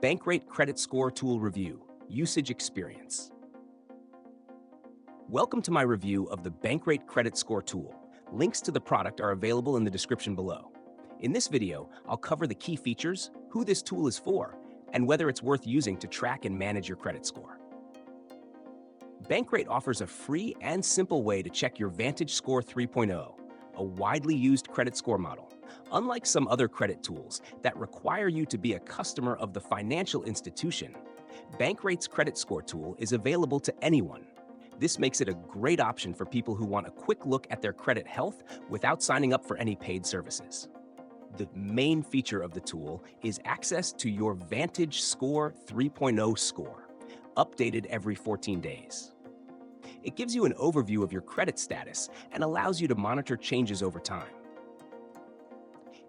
Bankrate Credit Score Tool Review, Usage Experience. Welcome to my review of the Bankrate Credit Score Tool. Links to the product are available in the description below. In this video, I'll cover the key features, who this tool is for, and whether it's worth using to track and manage your credit score. Bankrate offers a free and simple way to check your VantageScore 3.0, a widely used credit score model. Unlike some other credit tools that require you to be a customer of the financial institution, Bankrate's credit score tool is available to anyone. This makes it a great option for people who want a quick look at their credit health without signing up for any paid services. The main feature of the tool is access to your VantageScore 3.0 score, updated every 14 days. It gives you an overview of your credit status and allows you to monitor changes over time.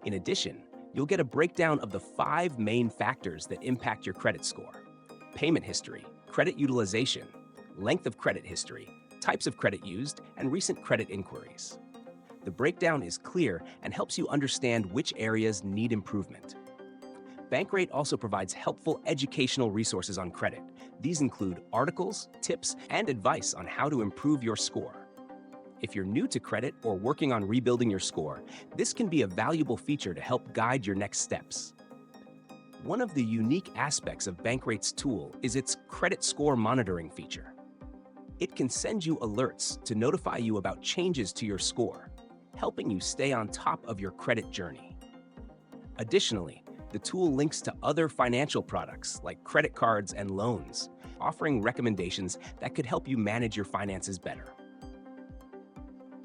In addition, you'll get a breakdown of the 5 main factors that impact your credit score: payment history, credit utilization, length of credit history, types of credit used, and recent credit inquiries. The breakdown is clear and helps you understand which areas need improvement. Bankrate also provides helpful educational resources on credit. These include articles, tips, and advice on how to improve your score. If you're new to credit or working on rebuilding your score, this can be a valuable feature to help guide your next steps. One of the unique aspects of Bankrate's tool is its credit score monitoring feature. It can send you alerts to notify you about changes to your score, helping you stay on top of your credit journey. Additionally, the tool links to other financial products like credit cards and loans, offering recommendations that could help you manage your finances better.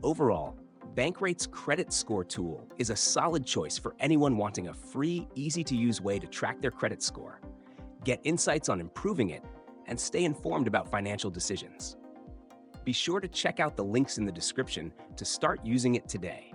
Overall, Bankrate's credit score tool is a solid choice for anyone wanting a free, easy-to-use way to track their credit score, get insights on improving it, and stay informed about financial decisions. Be sure to check out the links in the description to start using it today.